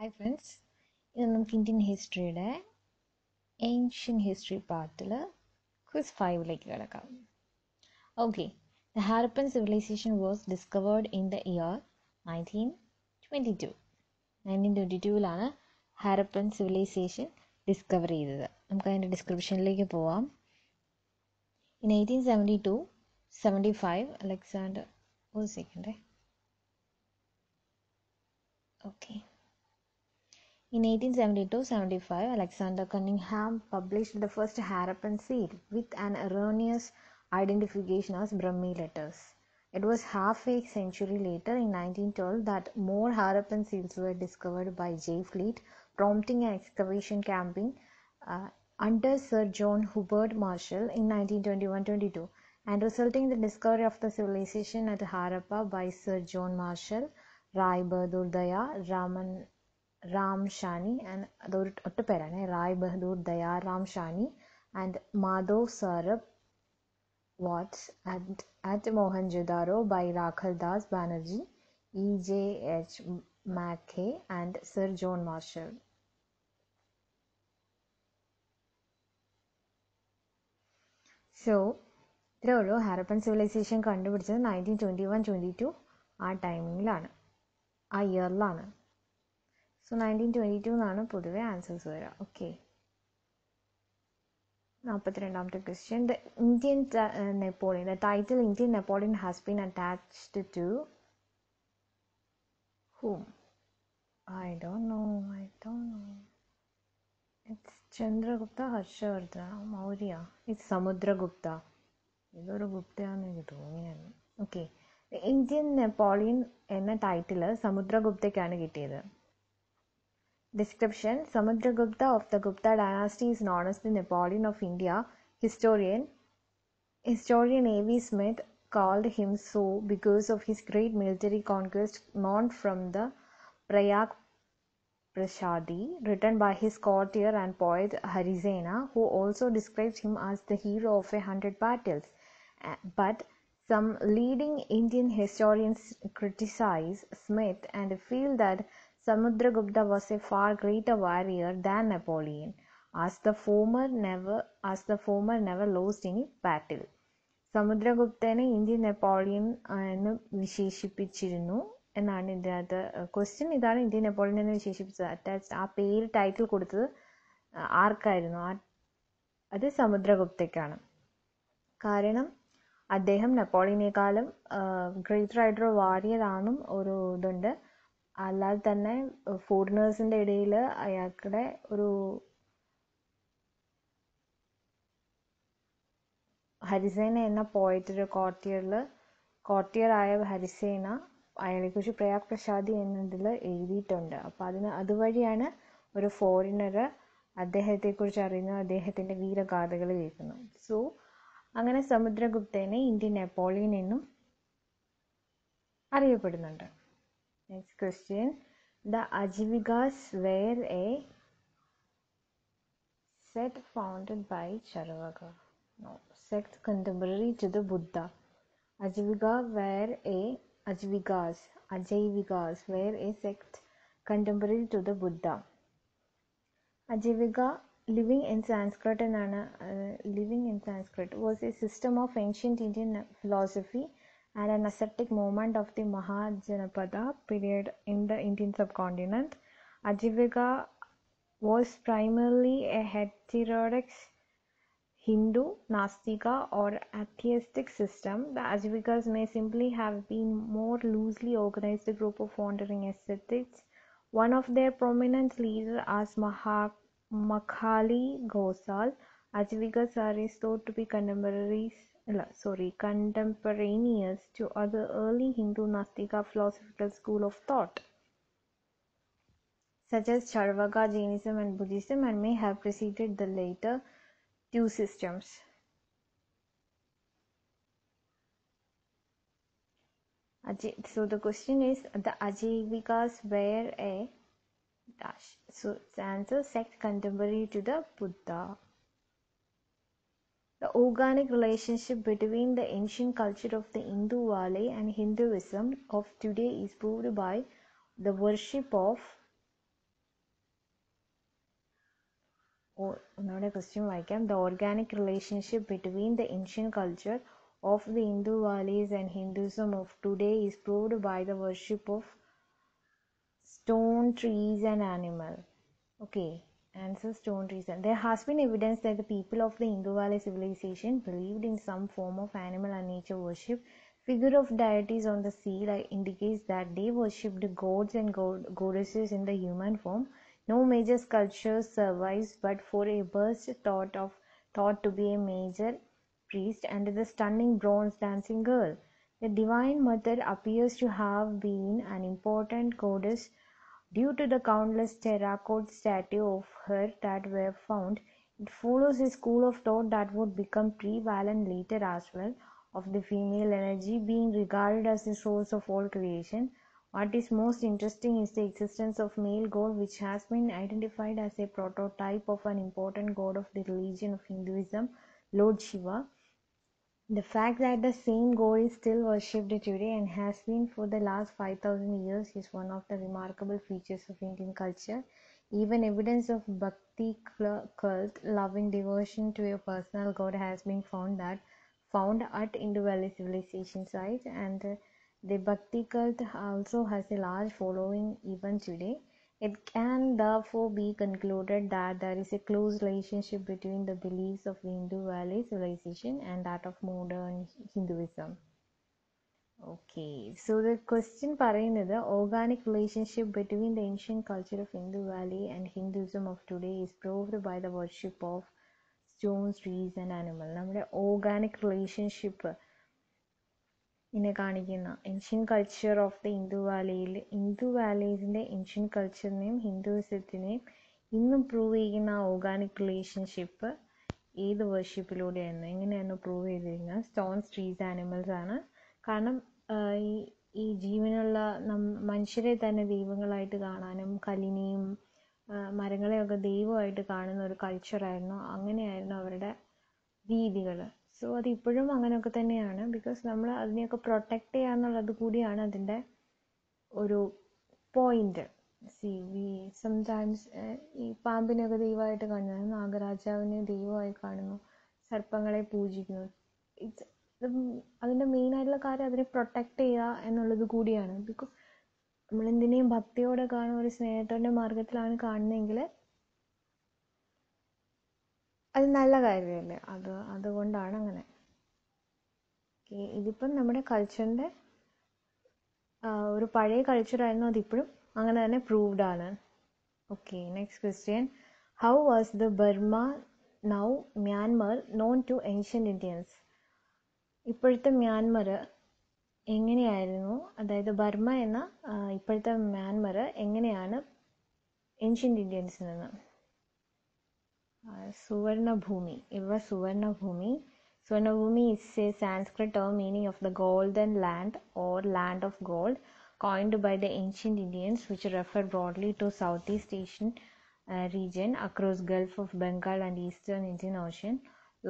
Hi friends, ഇത് നമുക്ക് Indian ഹിസ്റ്ററിയുടെ ഏൻഷ്യൻ ഹിസ്റ്ററി പാർട്ടിൽ ക്വിസ് 5ലേക്ക് കിടക്കാം. Okay, the Harappan civilisation was discovered in the year 1922. 1922 Harappan civilisation discover ചെയ്തത്. നമുക്ക് അതിൻ്റെ ഡിസ്ക്രിപ്ഷനിലേക്ക് പോവാം. ഇൻ 1872-75 അലക്സാണ്ടർ ഒരു സെക്കൻഡേ okay In 1872-75, Alexander Cunningham published the first Harappan seal with an erroneous identification as Brahmi letters. It was half a century later, in 1912, that more Harappan seals were discovered by J. Fleet, prompting an excavation campaign under Sir John Hubbard Marshall in 1921-22, and resulting in the discovery of the civilization at Harappa by Sir John Marshall, Rai Bahadur Daya, Ram Shani, and Rai Bahadur Daya Ram Shani and Madhav Sarab Watts at Mohenjo-daro by Rakhal Das Banerjee, E.J.H. Mackay and Sir John Marshall. So, ഇത്രേ ഉള്ളൂ. Harappan civilisation കണ്ടുപിടിച്ചത് 1921-22 ആ ടൈമിങ്ങിലാണ്, ആ ഇയറിലാണ്. So 1922 എന്നാണ് പൊതുവെ answers വരിക. Okay, 42ാമത്തെ question. The Indian Napoleon, the title Indian Napoleon has been attached to whom? I don't know. It's Chandragupta, Harshavardhana, Maurya. It's Samudragupta. ഇതൊരു ഗുപ്തയാണെന്ന് എനിക്ക് തോന്നിയാണ്. ഓക്കെ, ഇന്ത്യൻ നെപ്പോളിയൻ എന്ന ടൈറ്റിൽ സമുദ്രഗുപ്തയ്ക്കാണ് കിട്ടിയത്. Description: Samudragupta of the Gupta dynasty is known as the Napoleon of India. Historian A.V. Smith called him so because of his great military conquest known from the Prayag Prashadi, written by his courtier and poet Harisena, who also describes him as the hero of 100 battles. But some leading Indian historians criticize Smith and feel that Samudragupta was a far greater warrior than Napoleon, as the former never lost any battle. സമുദ്രഗുപ്തനെ Indian Napoleon എന്ന് വിശേഷിപ്പിച്ചിരുന്നു എന്നാണ് ഇതിനകത്ത് question. ഇതാണ് Indian Napoleon എന്ന് വിശേഷിപ്പിച്ചത്. Attached ആ പേര് ടൈറ്റിൽ കൊടുത്തത് ആർക്കായിരുന്നു? അത് സമുദ്രഗുപ്തയ്ക്കാണ്. കാരണം അദ്ദേഹം നെപ്പോളിയനേക്കാളും ഗ്രേറ്റർ ആയിട്ടൊരു വാരിയർ ആണെന്നും ഒരു ഇതുണ്ട്. അല്ലാതെ തന്നെ ഫോറിനേഴ്സിൻ്റെ ഇടയിൽ അയാളുടെ ഒരു ഹരിസേന എന്ന പോയറ്റൊരു കോർട്ടിയറായ ഹരിസേന അയാളെക്കുറിച്ച് പ്രയാഗ് പ്രസാദി എന്നതിൽ എഴുതിയിട്ടുണ്ട്. അപ്പോൾ അതുവഴിയാണ് ഒരു ഫോറിനർ അദ്ദേഹത്തെക്കുറിച്ച് അറിയുന്നത്, അദ്ദേഹത്തിൻ്റെ വീരഗാഥകൾ കേൾക്കുന്നു. സോ അങ്ങനെ സമുദ്രഗുപ്തനെ ഇന്ത്യൻ നെപ്പോളിയൻ എന്നും അറിയപ്പെടുന്നുണ്ട്. Next question. The Ajivikas were a sect founded by Charvaka. No, sect contemporary to the Buddha. Ajivikas were a sect contemporary to the Buddha. Ajivika, living in Sanskrit, was a system of ancient Indian philosophy and an ascetic movement of the Mahajanapada period in the Indian subcontinent. Ajivika was primarily a heterodox Hindu, Nastika or atheistic system. The Ajivikas may simply have been more loosely organized group of wandering ascetics. One of their prominent leaders as Makhali Ghosal. Ajivikas are thought to be contemporaneous to other early Hindu Nastika philosophical school of thought, such as Charvaka, Jainism and Buddhism, and may have preceded the later two systems. So the question is, the Ajivikas were a dash. So the answer, sect contemporary to the Buddha. The organic relationship between the ancient culture of the Hindu Valley and Hinduism of today is proved by the worship of ഒന്നുകൂടെ question വായിക്കാം. The organic relationship between the ancient culture of the Hindu valleys and Hinduism of today is proved by the worship of stone, trees and animal. Okay, answer stone, trees. There has been evidence that the people of the Hindu Valley civilization believed in some form of animal and nature worship. Figure of deities on the sea indicates that they worshipped gods and goddesses in the human form. No major sculptures survives, but for a bust thought to be a major priest and the stunning bronze dancing girl. The Divine Mother appears to have been an important goddess due to the countless terracotta statues of her that were found. It follows a school of thought that would become prevalent later as well, of the female energy being regarded as the source of all creation. What is most interesting is the existence of male god, which has been identified as a prototype of an important god of the religion of Hinduism, Lord Shiva. The fact that the same god is still worshipped today and has been for the last 5,000 years is one of the remarkable features of Indian culture. Even evidence of bhakti cult, loving devotion to a personal god, has been found at Indus Valley civilization sites, and the bhakti cult also has a large following even today. It can therefore be concluded that there is a close relationship between the beliefs of the Indus Valley civilization and that of modern Hinduism. Okay, so the question പറയുന്നത് organic relationship between the ancient culture of Indus Valley and Hinduism of today is proved by the worship of stones, trees and animals. നമ്മുടെ organic relationship ഇനെ കാണിക്കുന്ന ancient culture of the Indus വാലീസിൻ്റെ ഏൻഷ്യൻ കൾച്ചറിനെയും ഹിന്ദുയിസത്തിനെയും ഇന്നും prove ചെയ്യുന്ന organic relationship ഏത് വർഷിപ്പിലൂടെയാണ്, എങ്ങനെയാണ് പ്രൂവ് ചെയ്തിരിക്കുന്നത്? സ്റ്റോൺസ്, ട്രീസ്, ആനിമൽസ് ആണ്. കാരണം ഈ ജീവനുള്ള മനുഷ്യരെ തന്നെ ദൈവങ്ങളായിട്ട് കാണാനും കല്ലിനെയും മരങ്ങളെയൊക്കെ ദൈവമായിട്ട് കാണുന്ന ഒരു കൾച്ചറായിരുന്നു. അങ്ങനെയായിരുന്നു അവരുടെ രീതികൾ. സോ അതിപ്പോഴും അങ്ങനെയൊക്കെ തന്നെയാണ്. ബിക്കോസ് നമ്മൾ അതിനെയൊക്കെ പ്രൊട്ടക്റ്റ് ചെയ്യുക എന്നുള്ളത് കൂടിയാണ് അതിൻ്റെ ഒരു പോയിന്റ്. സംടൈംസ് ഈ പാമ്പിനെയൊക്കെ ദൈവമായിട്ട് കാണുന്നത്, നാഗരാജാവിനെ ദൈവമായി കാണുന്നു, സർപ്പങ്ങളെ പൂജിക്കുന്നു. അതിൻ്റെ മെയിനായിട്ടുള്ള കാര്യം അതിനെ പ്രൊട്ടക്റ്റ് ചെയ്യുക എന്നുള്ളത് കൂടിയാണ്. ബിക്കോസ് നമ്മളെന്തിനേയും ഭക്തിയോടെ കാണുന്ന ഒരു സ്നേഹത്തിൻ്റെ മാർഗത്തിലാണ് കാണുന്നതെങ്കിൽ അത് നല്ല കാര്യമല്ലേ. അതുകൊണ്ടാണ് അങ്ങനെ. ഇതിപ്പം നമ്മുടെ കൾച്ചറിൻ്റെ ഒരു പഴയ കൾച്ചറായിരുന്നു, അതിപ്പോഴും അങ്ങനെ തന്നെ പ്രൂവ്ഡ് ആണ്. Okay, next question. How was the Burma, now Myanmar, known to ancient Indians? ഇപ്പോഴത്തെ മ്യാൻമർ എങ്ങനെയായിരുന്നു, അതായത് ബർമ എന്ന ഇപ്പോഴത്തെ മ്യാൻമർ എങ്ങനെയാണ് ഏൻഷ്യൻ്റ് ഇന്ത്യൻസിനെന്ന്? Suvarnabhumi. Iva Suvarnabhumi. Suvarnabhumi is a Sanskrit term meaning of the golden land or land of gold, coined by the ancient Indians, which refer broadly to Southeast Asian region across Gulf of Bengal and Eastern Indian Ocean,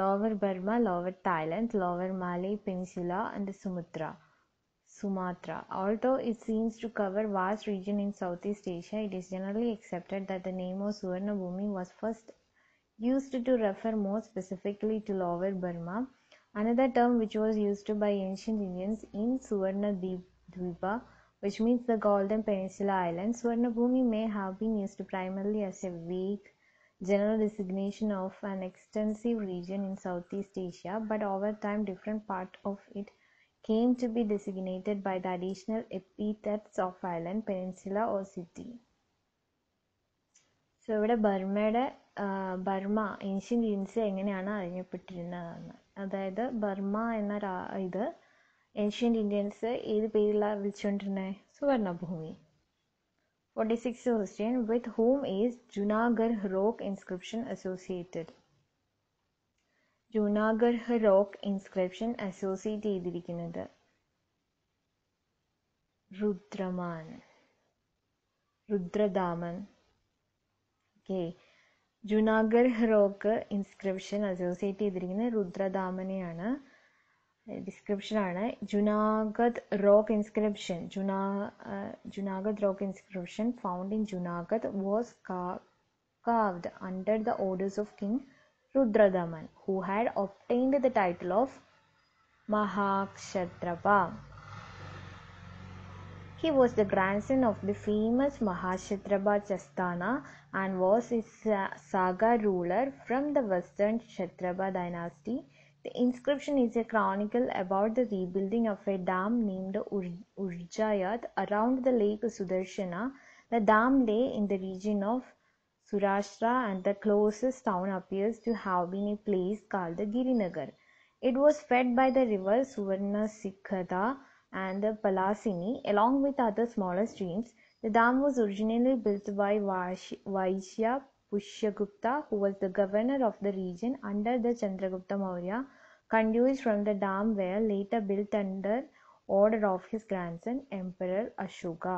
Lower Burma, Lower Thailand, Lower Malay Peninsula and Sumatra. Although it seems to cover vast region in Southeast Asia, it is generally accepted that the name of Suvarnabhumi was first used to refer more specifically to Lower Burma. Another term which was used by ancient Indians in Suvarnadvipa, which means the Golden Peninsula Islands. Suvarnabhumi may have been used primarily as a vague general designation of an extensive region in Southeast Asia, but over time different parts of it came to be designated by the additional epithets of island, peninsula or city. So ഇവിടെ Burma ancient Indians എങ്ങനെയാണ് അറിയപ്പെട്ടിരുന്നതെന്ന്, അതായത് Burma എന്ന ഇത് ancient Indians ഏത് പേരിലാണ് വിളിച്ചുകൊണ്ടിരുന്നത്? Suvarnabhumi. 46th question. With whom is Junagarh rock inscription associated? Junagarh rock inscription associate ചെയ്തിരിക്കുന്നത് Rudradaman. Okay, Junagarh rock inscription associate ചെയ്തിരിക്കുന്നത് രുദ്രദാമനെയാണ്. ഡിസ്ക്രിപ്ഷനാണ് Junagadh rock inscription. Junagadh rock inscription found in Junagadh was carved under the orders of King Rudradaman, who had obtained the title of Mahakshatrapa. He was the grandson of the famous Mahakshatrapa Chastana and was a saga ruler from the western Kshatrapa dynasty. The inscription is a chronicle about the rebuilding of a dam named Urjayat around the lake Sudarshana. The dam lay in the region of Surashtra and the closest town appears to have been a place called the Girinagar. It was fed by the river Suvarnasikhada and the Palasini along with other smaller streams. The dam was originally built by Vaishya Pushyagupta, who was the governor of the region under the Chandragupta Maurya. Conduits from the dam were later built under order of his grandson Emperor Ashoka.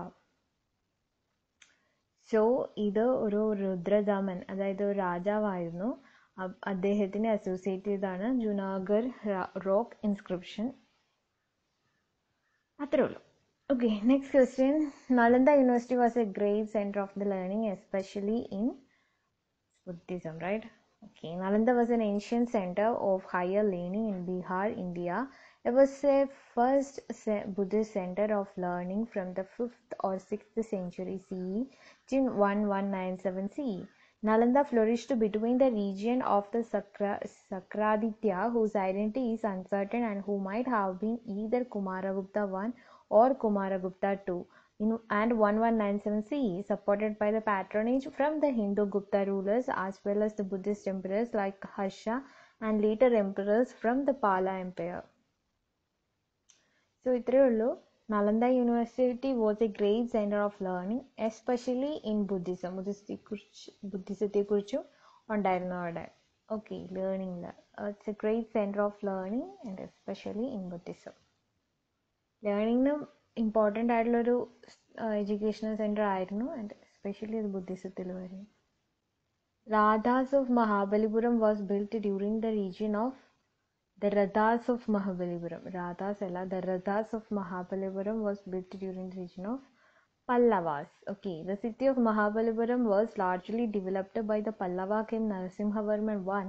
So ഇത് ഒരു രുദ്രദമൻ, അതായത് ഒരു രാജാവായിരുന്നു. അദ്ദേഹത്തിനെ associate ചെയ്താണ് ജുനാഗർ rock inscription. അത്രേ ഉള്ളൂ. Okay, next question. Nalanda University was a great center of the learning, especially in Buddhism, right? Okay, Nalanda was an ancient center of higher learning in Bihar, India. It was a first Buddhist center of learning from the 5th or 6th century CE to 1197 CE. Nalanda flourished between the region of the Sakraditya, whose identity is uncertain and who might have been either Kumaragupta I or Kumaragupta II, and 1197 CE, supported by the patronage from the Hindu Gupta rulers as well as the Buddhist emperors like Harsha and later emperors from the Pala Empire. So ഇത്രയേ ഉള്ളൂ. Nalanda University was a great center of learning, especially in Buddhism. ബുദ്ധിസത്തെക്കുറിച്ചും ഉണ്ടായിരുന്നു അവിടെ. Okay, learning. It's a great center of learning and especially in Buddhism. ലേണിങ്ങിന് important ആയിട്ടുള്ളൊരു educational centre ആയിരുന്നു, and especially അത് ബുദ്ധിസത്തിൽ വരും. Rathas of Mahabalipuram was built during the region of the Rathas of Mahabalipuram. Rathas alla, the Rathas of Mahabalipuram was built during the region of Pallavas. Okay, the city of Mahabalipuram was largely developed by the Pallava king Narasimhavarman I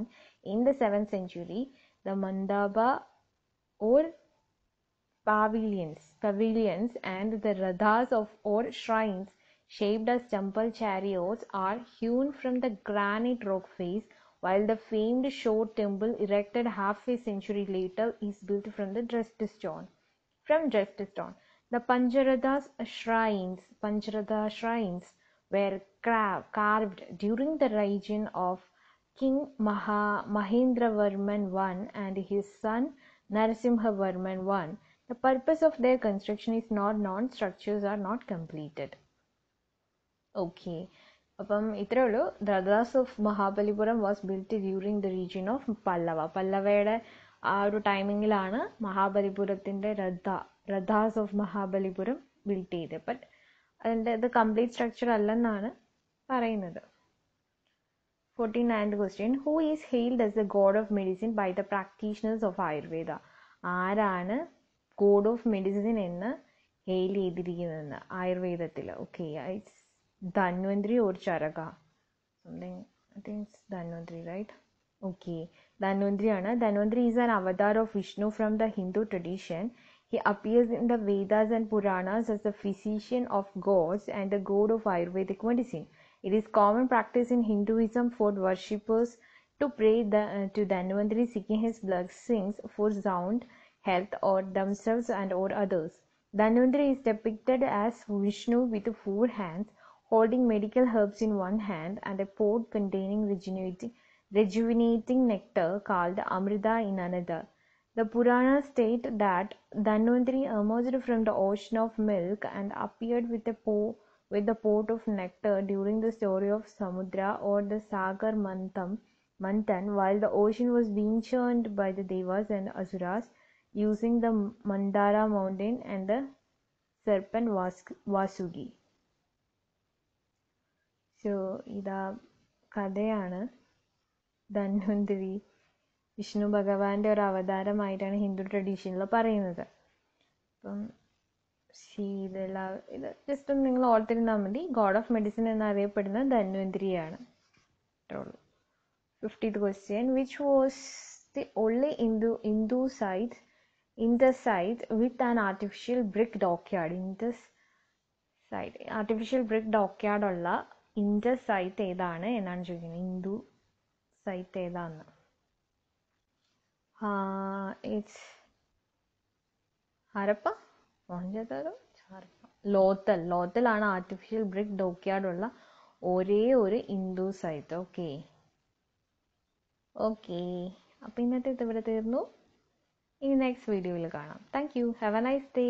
in the 7th century. The Mandapa or pavilions and the Rathas or shrines shaped as temple chariots are hewn from the granite rock face, while the famed shore temple erected half a century later is built from dressed stone. The Pancharatha shrines were carved during the reign of King Mahendravarman I and his son Narasimhavarman I. The purpose of their construction is not known. Structures are not completed. Okay. അപ്പം ഇത്രേ ഉള്ളൂ. Rathas of Mahabalipuram was built during the region of Pallava. പല്ലവയുടെ ആ ഒരു ടൈമിങ്ങിലാണ് മഹാബലിപുരത്തിൻ്റെ Rathas of Mahabalipuram built ചെയ്തത്. But അതിൻ്റെ ഇത് കംപ്ലീറ്റ് സ്ട്രക്ചർ അല്ലെന്നാണ് പറയുന്നത്. 49th question. Who is hailed as the god of medicine by the practitioners of Ayurveda? ആരാണ് ഗോഡ് ഓഫ് മെഡിസിൻ എന്ന് ഹെയിൽ ചെയ്തിരിക്കുന്നതെന്ന് ആയുർവേദത്തിൽ? Okay, it's Dhanvantri or Charaka. Something, I think it's Dhanvantri, right? Okay, Dhanvantri aana. Dhanvantri is an avatar of Vishnu from the Hindu tradition. He appears in the Vedas and Puranas as the physician of gods and the god of Ayurvedic medicine. It is common practice in Hinduism for worshippers to pray to Dhanvantri seeking his blessings for sound health or themselves and or others. Dhanvantri is depicted as Vishnu with 4 hands, holding medical herbs in one hand and a pot containing rejuvenating nectar called Amrita in another. The Puranas state that Dhanvantri emerged from the ocean of milk and appeared with the pot of nectar during the story of Samudra or the Sagar Manthan, while the ocean was being churned by the Devas and Asuras using the Mandara mountain and the serpent Vasugi. So ഇതാ കഥയാണ്. ധന്വന്തരി വിഷ്ണു ഭഗവാന്റെ ഒരു അവതാരമായിട്ടാണ് ഹിന്ദു ട്രഡീഷനിൽ പറയുന്നത്. അപ്പം ഇത് just ഒന്ന് നിങ്ങൾ ഓർത്തിരുന്നാൽ മതി. ഗോഡ് ഓഫ് മെഡിസിൻ എന്നറിയപ്പെടുന്ന ധന്വന്തരിയാണ്. 50th question. Which was the only Hindu site in the site with an artificial brick dockyard? In this site, artificial brick dockyard ഉള്ള ഇന്ത്യ സൈറ്റ് ഏതാണ് എന്നാണ് ചോദിക്കുന്നത്. ഹിന്ദു സൈറ്റ് ഏതാന്ന്. ഇറ്റ്സ് ഹരപ്പ, മോഹൻജദാരോ, ഹരപ്പ. ലോത്തലാണ് ആർട്ടിഫിഷ്യൽ ബ്രിക്ക് ഡോക്യാർഡ് ഉള്ള ഒരേ ഒരു ഹിന്ദു സൈറ്റ്. ഓക്കെ അപ്പം ഇന്നത്തെ ഇവിടെ തീർന്നു. ഇനി നെക്സ്റ്റ് വീഡിയോയിൽ കാണാം. Thank you. Have A nice day.